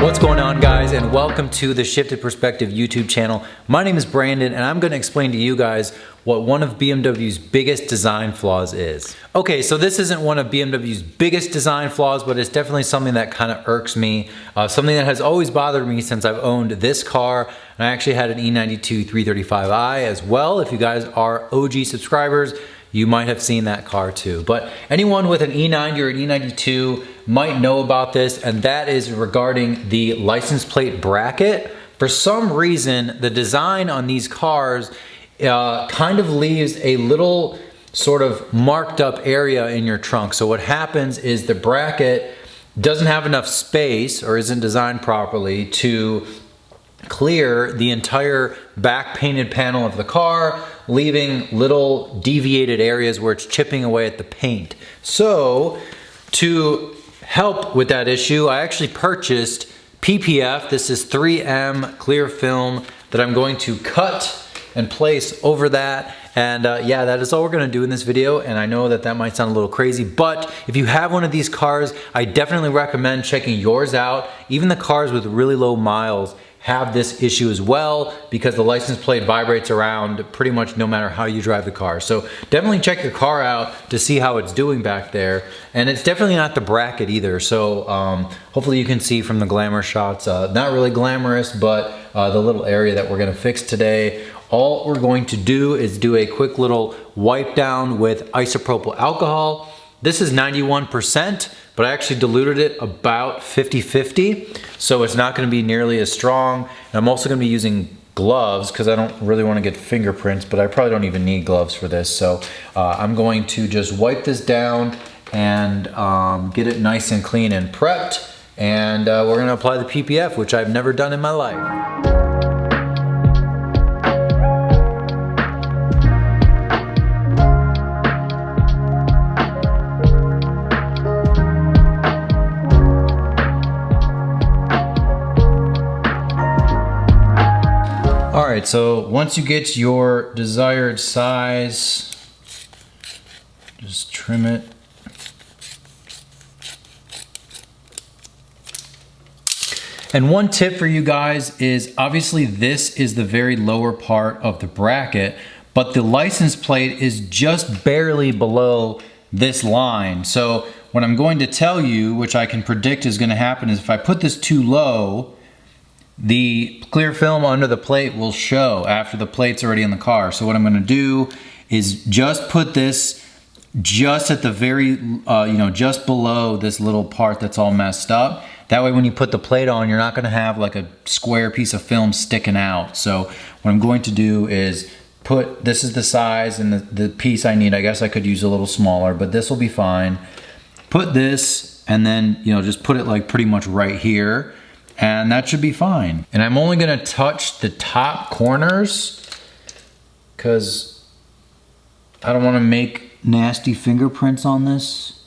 What's going on, guys, and welcome to the Shifted Perspective YouTube channel. My name is Brandon and I'm going to explain to you guys what one of BMW's biggest design flaws is. Okay, so this isn't one of BMW's biggest design flaws, but it's definitely something that kind of irks me. Something that has always bothered me since I've owned this car. And I actually had an E92 335i as well. If you guys are OG subscribers, you might have seen that car too. But anyone with an E90 or an E92 might know about this, and that is regarding the license plate bracket. For some reason, the design on these cars kind of leaves a little sort of marked up area in your trunk. So what happens is the bracket doesn't have enough space or isn't designed properly to clear the entire back painted panel of the car, leaving little deviated areas where it's chipping away at the paint. So to help with that issue, I actually purchased PPF. This is 3M clear film that I'm going to cut and place over that. And yeah, that is all we're gonna do in this video. And I know that that might sound a little crazy, but if you have one of these cars, I definitely recommend checking yours out. Even the cars with really low miles have this issue as well, because the license plate vibrates around pretty much no matter how you drive the car. So definitely check your car out to see how it's doing back there. And it's definitely not the bracket either. So hopefully you can see from the glamour shots, not really glamorous, but the little area that we're gonna fix today. All we're going to do is do a quick little wipe down with isopropyl alcohol. This is 91%, but I actually diluted it about 50-50, so it's not gonna be nearly as strong. And I'm also gonna be using gloves because I don't really wanna get fingerprints, but I probably don't even need gloves for this. So I'm going to just wipe this down and get it nice and clean and prepped. And we're gonna apply the PPF, which I've never done in my life. All right, so once you get your desired size, just trim it. And one tip for you guys is, obviously this is the very lower part of the bracket, but the license plate is just barely below this line. So what I'm going to tell you, which I can predict is gonna happen, is if I put this too low, the clear film under the plate will show after the plate's already in the car. So what I'm gonna do is just put this just at the very, just below this little part that's all messed up. That way when you put the plate on, you're not gonna have like a square piece of film sticking out. So what I'm going to do is put, this is the size and the piece I need. I guess I could use a little smaller, but this will be fine. Put this and then, just put it like pretty much right here. And that should be fine. And I'm only gonna touch the top corners because I don't wanna make nasty fingerprints on this.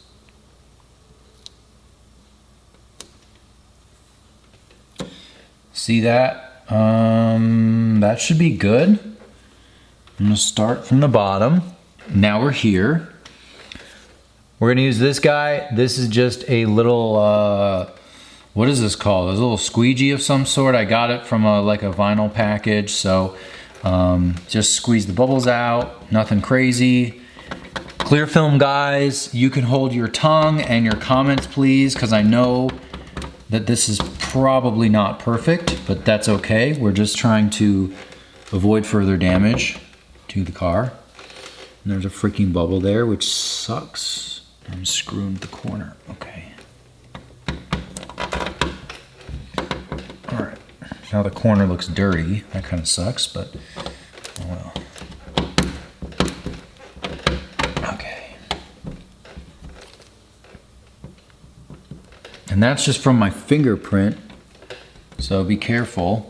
See that? That should be good. I'm gonna start from the bottom. Now we're here. We're gonna use this guy. This is just a little, what is this called? It's a little squeegee of some sort. I got it from like a vinyl package. So just squeeze the bubbles out, nothing crazy. Clear film guys, you can hold your tongue and your comments please, because I know that this is probably not perfect, but that's okay. We're just trying to avoid further damage to the car. And there's a freaking bubble there, which sucks. I'm screwing the corner, okay. Now the corner looks dirty. That kind of sucks, but oh well. Okay. And that's just from my fingerprint, so be careful.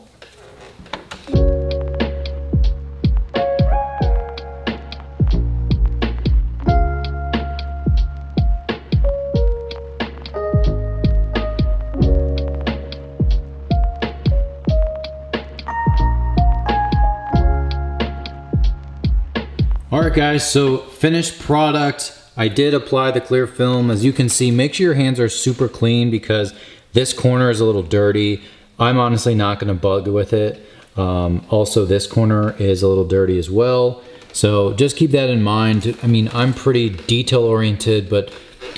All right guys, so finished product. I did apply the clear film. As you can see, make sure your hands are super clean because This corner is a little dirty. I'm honestly not gonna bug with it. Also, this corner is a little dirty as well. So just keep that in mind. I mean, I'm pretty detail oriented, but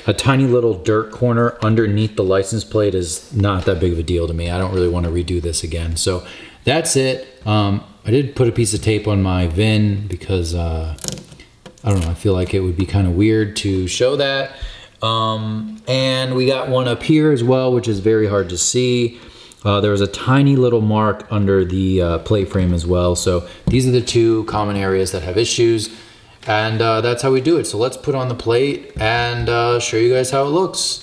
a tiny little dirt corner underneath the license plate is not that big of a deal to me. I don't really want to redo this again. So that's it. I did put a piece of tape on my VIN because I don't know, I feel like it would be kind of weird to show that. And we got one up here as well, which is very hard to see. There was a tiny little mark under the plate frame as well. So these are the two common areas that have issues. And that's how we do it. So let's put on the plate and show you guys how it looks.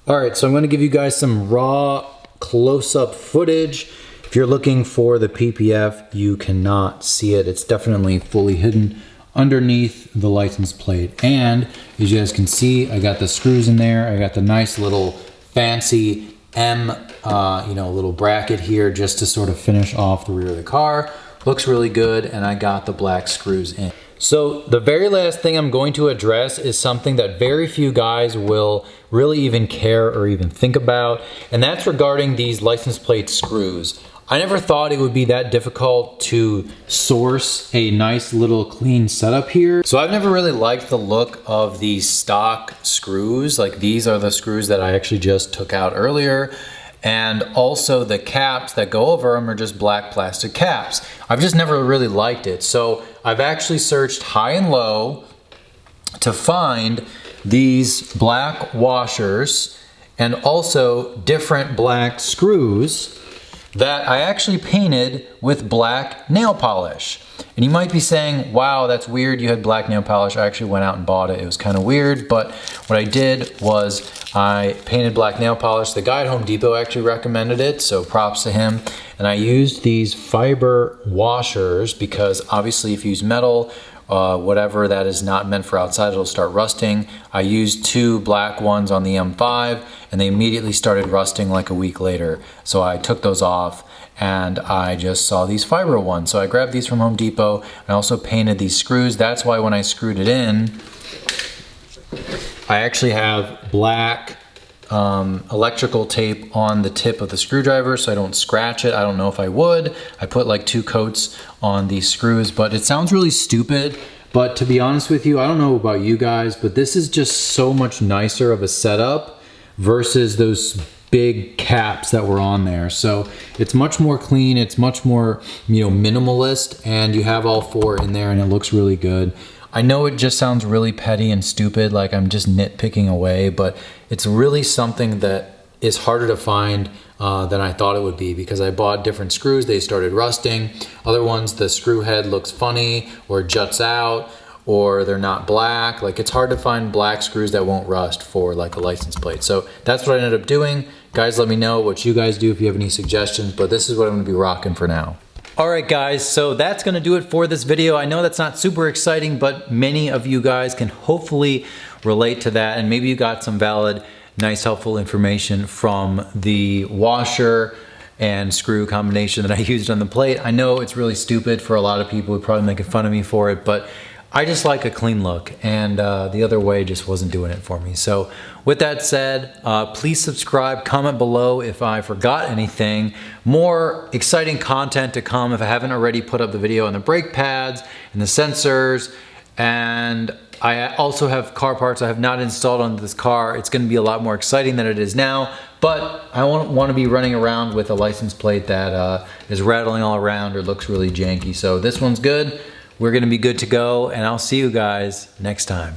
All right, so I'm gonna give you guys some raw close-up footage. If you're looking for the PPF, you cannot see it. It's definitely fully hidden underneath the license plate. And as you guys can see, I got the screws in there. I got the nice little fancy M, little bracket here just to sort of finish off the rear of the car. Looks really good, and I got the black screws in. So the very last thing I'm going to address is something that very few guys will really even care or even think about, and that's regarding these license plate screws. I never thought it would be that difficult to source a nice little clean setup here. So I've never really liked the look of these stock screws. Like, these are the screws that I actually just took out earlier. And also the caps that go over them are just black plastic caps. I've just never really liked it. So I've actually searched high and low to find these black washers and also different black screws that I actually painted with black nail polish. And you might be saying, wow, that's weird, you had black nail polish. I actually went out and bought it. It was kind of weird, but what I did was I painted black nail polish. The guy at Home Depot actually recommended it, so props to him. And I used these fiber washers because obviously if you use metal, whatever that is not meant for outside, it'll start rusting. I used 2 black ones on the M5 and they immediately started rusting like a week later. So I took those off and I just saw these fiber ones. So I grabbed these from Home Depot. I also painted these screws. That's why when I screwed it in, I actually have black electrical tape on the tip of the screwdriver so I don't scratch it. I don't know if I would. I put like 2 coats on these screws, but it sounds really stupid. But to be honest with you, I don't know about you guys, but this is just so much nicer of a setup versus those big caps that were on there. So it's much more clean, it's much more, minimalist, and you have all 4 in there and it looks really good. I know it just sounds really petty and stupid, like I'm just nitpicking away, but it's really something that is harder to find than I thought it would be, because I bought different screws, they started rusting. Other ones, the screw head looks funny or juts out, or they're not black. Like, it's hard to find black screws that won't rust for like a license plate. So that's what I ended up doing. Guys, let me know what you guys do if you have any suggestions, but this is what I'm gonna be rocking for now. All right guys, so that's gonna do it for this video. I know that's not super exciting, but many of you guys can hopefully relate to that, and maybe you got some valid, nice, helpful information from the washer and screw combination that I used on the plate. I know it's really stupid for a lot of people, who probably making fun of me for it, but I just like a clean look, and the other way just wasn't doing it for me. So with that said, please subscribe, comment below if I forgot anything. More exciting content to come if I haven't already put up the video on the brake pads and the sensors. And I also have car parts I have not installed on this car. It's gonna be a lot more exciting than it is now, but I won't want to be running around with a license plate that is rattling all around or looks really janky. So this one's good. We're gonna be good to go, and I'll see you guys next time.